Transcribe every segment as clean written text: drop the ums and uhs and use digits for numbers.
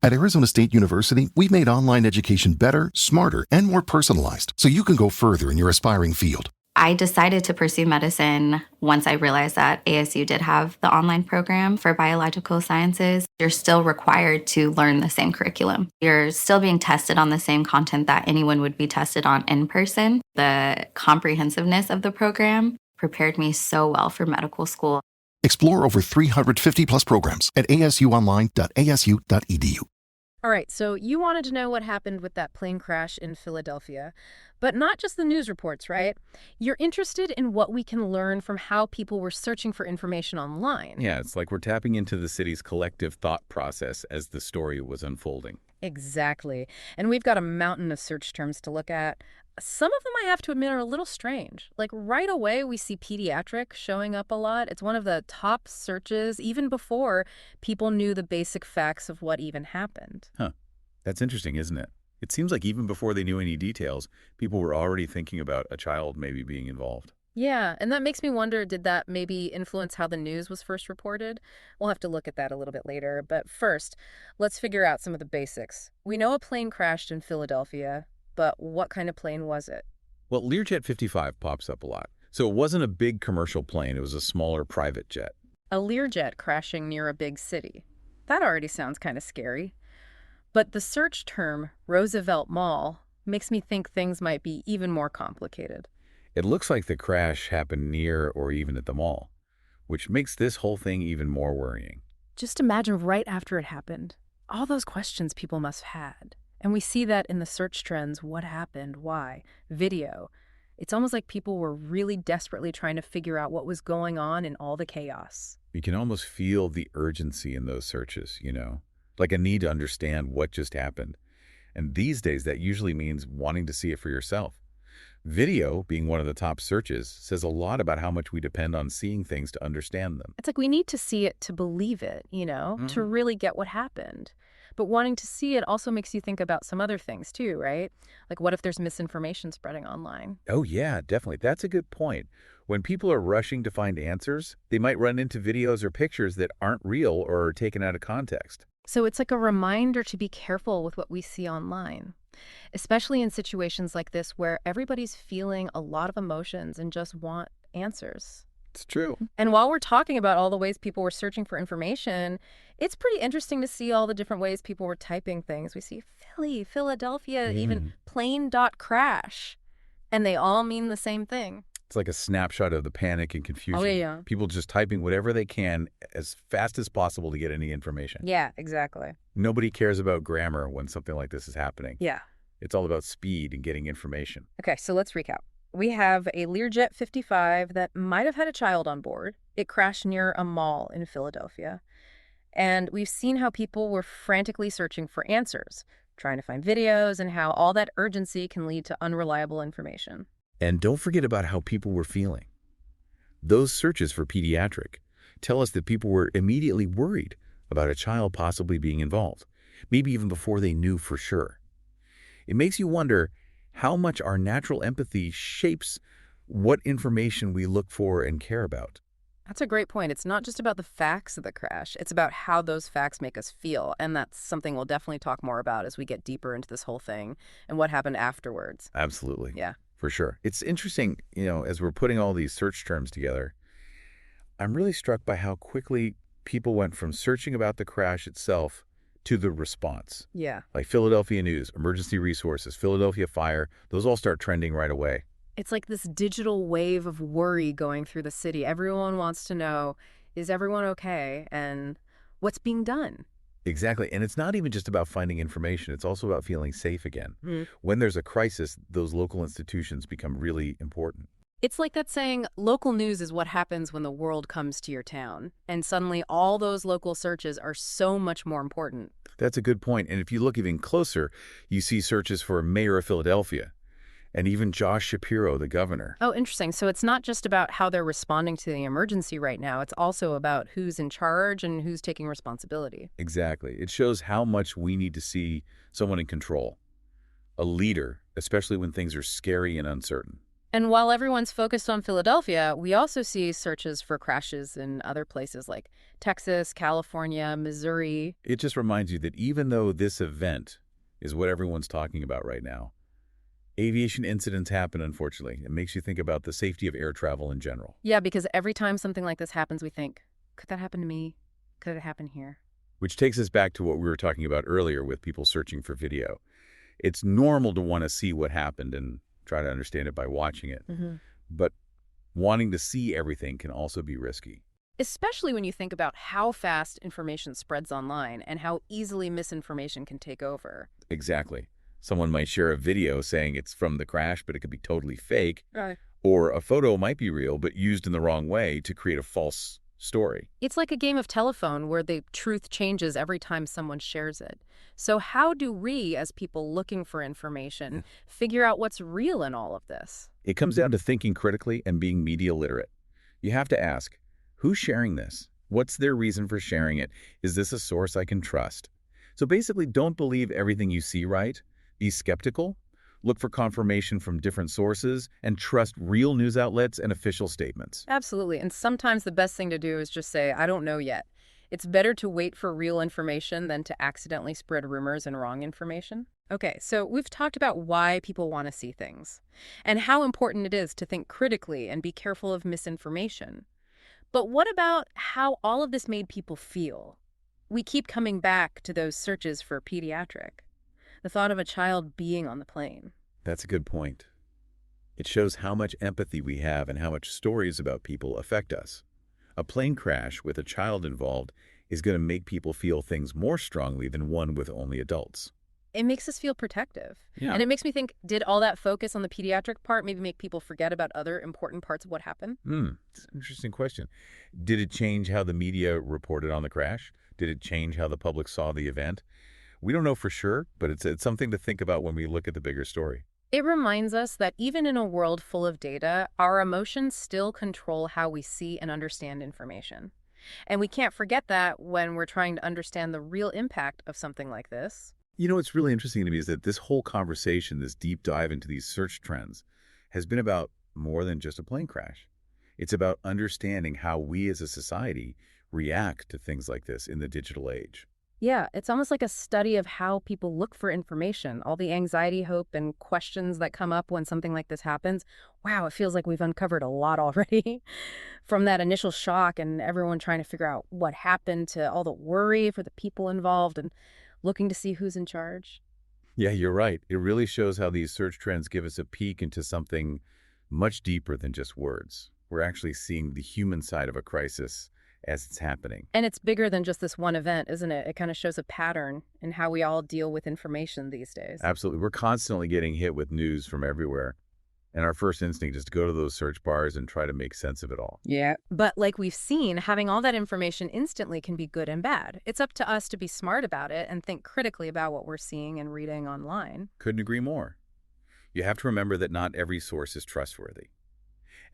At Arizona State University, we've made online education better, smarter, and more personalized so you can go further in your aspiring field. I decided to pursue medicine once I realized that ASU did have the online program for biological sciences. You're still required to learn the same curriculum. You're still being tested on the same content that anyone would be tested on in person. The comprehensiveness of the program prepared me so well for medical school. Explore over 350 plus programs at asuonline.asu.edu. All right, so you wanted to know what happened with that plane crash in Philadelphia, but not just the news reports, right? You're interested in what we can learn from how people were searching for information online. Yeah, it's like we're tapping into the city's collective thought process as the story was unfolding. Exactly. And we've got a mountain of search terms to look at. Some of them, I have to admit, are a little strange. Like right away, we see pediatric showing up a lot. It's one of the top searches, even before people knew the basic facts of what even happened. Huh. That's interesting, isn't it? It seems like even before they knew any details, people were already thinking about a child maybe being involved. Yeah, and that makes me wonder, did that maybe influence how the news was first reported? We'll have to look at that a little bit later. But first, let's figure out some of the basics. We know a plane crashed in Philadelphia. But what kind of plane was it? Well, Learjet 55 pops up a lot. So it wasn't a big commercial plane. It was a smaller private jet. A Learjet crashing near a big city. That already sounds kind of scary. But the search term, Roosevelt Mall, makes me think things might be even more complicated. It looks like the crash happened near or even at the mall, which makes this whole thing even more worrying. Just imagine right after it happened. All those questions people must have had. And we see that in the search trends, what happened, why, video. It's almost like people were really desperately trying to figure out what was going on in all the chaos. You can almost feel the urgency in those searches, like a need to understand what just happened. And these days, that usually means wanting to see it for yourself. Video, being one of the top searches, says a lot about how much we depend on seeing things to understand them. It's like we need to see it to believe it, to really get what happened. But wanting to see it also makes you think about some other things too, right? Like what if there's misinformation spreading online? Oh yeah, definitely. That's a good point. When people are rushing to find answers, they might run into videos or pictures that aren't real or are taken out of context. So it's like a reminder to be careful with what we see online, especially in situations like this where everybody's feeling a lot of emotions and just want answers. It's true. And while we're talking about all the ways people were searching for information, it's pretty interesting to see all the different ways people were typing things. We see Philly, Philadelphia, even plane.crash, and they all mean the same thing. It's like a snapshot of the panic and confusion. Oh, yeah. People just typing whatever they can as fast as possible to get any information. Yeah, exactly. Nobody cares about grammar when something like this is happening. Yeah. It's all about speed and getting information. Okay, so let's recap. We have a Learjet 55 that might have had a child on board. It crashed near a mall in Philadelphia. And we've seen how people were frantically searching for answers, trying to find videos, and how all that urgency can lead to unreliable information. And don't forget about how people were feeling. Those searches for pediatric tell us that people were immediately worried about a child possibly being involved, maybe even before they knew for sure. It makes you wonder how much our natural empathy shapes what information we look for and care about. That's a great point. It's not just about the facts of the crash. It's about how those facts make us feel. And that's something we'll definitely talk more about as we get deeper into this whole thing and what happened afterwards. Absolutely. Yeah. For sure. It's interesting, as we're putting all these search terms together, I'm really struck by how quickly people went from searching about the crash itself to the response. Yeah. Like Philadelphia News, emergency resources, Philadelphia fire, those all start trending right away. It's like this digital wave of worry going through the city. Everyone wants to know, is everyone okay? And what's being done? Exactly. And it's not even just about finding information. It's also about feeling safe again. When there's a crisis, those local institutions become really important. It's like that saying, local news is what happens when the world comes to your town. And suddenly all those local searches are so much more important. That's a good point. And if you look even closer, you see searches for Mayor of Philadelphia and even Josh Shapiro, the governor. Oh, interesting. So it's not just about how they're responding to the emergency right now. It's also about who's in charge and who's taking responsibility. Exactly. It shows how much we need to see someone in control, a leader, especially when things are scary and uncertain. And while everyone's focused on Philadelphia, we also see searches for crashes in other places like Texas, California, Missouri. It just reminds you that even though this event is what everyone's talking about right now, aviation incidents happen, unfortunately. It makes you think about the safety of air travel in general. Yeah, because every time something like this happens, we think, could that happen to me? Could it happen here? Which takes us back to what we were talking about earlier with people searching for video. It's normal to want to see what happened and try to understand it by watching it. But wanting to see everything can also be risky. Especially when you think about how fast information spreads online and how easily misinformation can take over. Exactly. Someone might share a video saying it's from the crash, but it could be totally fake. Right. Or a photo might be real, but used in the wrong way to create a false story. It's like a game of telephone where the truth changes every time someone shares it. So how do we, as people looking for information, figure out what's real in all of this? It comes down to thinking critically and being media literate. You have to ask, who's sharing this? What's their reason for sharing it? Is this a source I can trust? So basically, don't believe everything you see, right? Be skeptical, look for confirmation from different sources, and trust real news outlets and official statements. Absolutely. And sometimes the best thing to do is just say, I don't know yet. It's better to wait for real information than to accidentally spread rumors and wrong information. Okay, so we've talked about why people want to see things and how important it is to think critically and be careful of misinformation. But what about how all of this made people feel? We keep coming back to those searches for pediatric. The thought of a child being on the plane. That's a good point. It shows how much empathy we have and how much stories about people affect us. A plane crash with a child involved is going to make people feel things more strongly than one with only adults. It makes us feel protective. Yeah. And it makes me think, did all that focus on the pediatric part maybe make people forget about other important parts of what happened? It's an interesting question. Did it change how the media reported on the crash? Did it change how the public saw the event? We don't know for sure, but it's something to think about when we look at the bigger story. It reminds us that even in a world full of data, our emotions still control how we see and understand information. And we can't forget that when we're trying to understand the real impact of something like this. You know, what's really interesting to me is that this whole conversation, this deep dive into these search trends, has been about more than just a plane crash. It's about understanding how we as a society react to things like this in the digital age. Yeah, it's almost like a study of how people look for information, all the anxiety, hope, and questions that come up when something like this happens. Wow, it feels like we've uncovered a lot already. From that initial shock and everyone trying to figure out what happened to all the worry for the people involved and looking to see who's in charge. Yeah, you're right. It really shows how these search trends give us a peek into something much deeper than just words. We're actually seeing the human side of a crisis as it's happening. And it's bigger than just this one event, isn't it? It kind of shows a pattern in how we all deal with information these days. Absolutely. We're constantly getting hit with news from everywhere. And our first instinct is to go to those search bars and try to make sense of it all. Yeah. But like we've seen, having all that information instantly can be good and bad. It's up to us to be smart about it and think critically about what we're seeing and reading online. Couldn't agree more. You have to remember that not every source is trustworthy.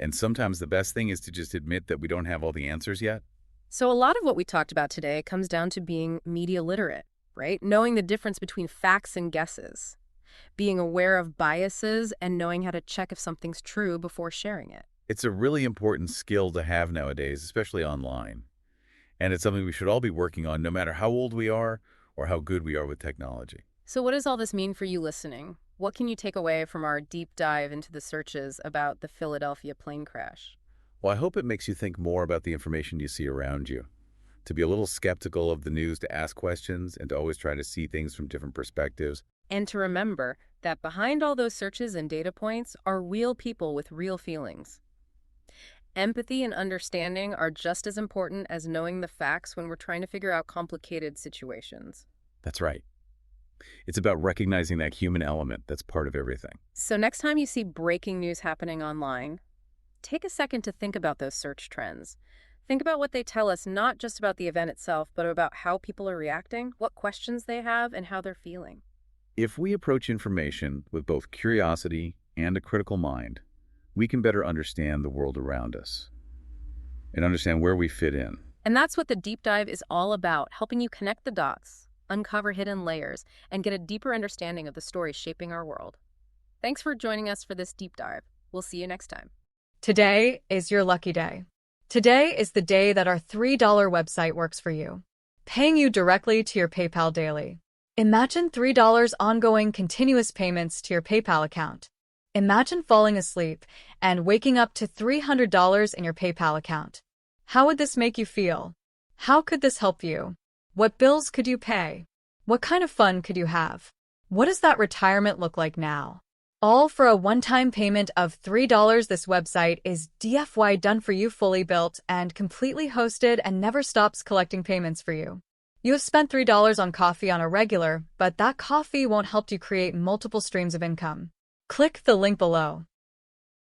And sometimes the best thing is to just admit that we don't have all the answers yet. So a lot of what we talked about today comes down to being media literate, right? Knowing the difference between facts and guesses, being aware of biases, and knowing how to check if something's true before sharing it. It's a really important skill to have nowadays, especially online. And it's something we should all be working on no matter how old we are or how good we are with technology. So what does all this mean for you listening? What can you take away from our deep dive into the searches about the Philadelphia plane crash? Well, I hope it makes you think more about the information you see around you, to be a little skeptical of the news, to ask questions, and to always try to see things from different perspectives. And to remember that behind all those searches and data points are real people with real feelings. Empathy and understanding are just as important as knowing the facts when we're trying to figure out complicated situations. That's right. It's about recognizing that human element that's part of everything. So next time you see breaking news happening online, take a second to think about those search trends. Think about what they tell us, not just about the event itself, but about how people are reacting, what questions they have, and how they're feeling. If we approach information with both curiosity and a critical mind, we can better understand the world around us and understand where we fit in. And that's what the deep dive is all about, helping you connect the dots, uncover hidden layers, and get a deeper understanding of the stories shaping our world. Thanks for joining us for this deep dive. We'll see you next time. Today is your lucky day. Today is the day that our $3 website works for you, paying you directly to your PayPal daily. Imagine $3 ongoing continuous payments to your PayPal account. Imagine falling asleep and waking up to $300 in your PayPal account. How would this make you feel? How could this help you? What bills could you pay? What kind of fun could you have? What does that retirement look like now? All for a one-time payment of $3. This website is DFY done for you, fully built and completely hosted, and never stops collecting payments for you. You have spent $3 on coffee on a regular, but that coffee won't help you create multiple streams of income. Click the link below.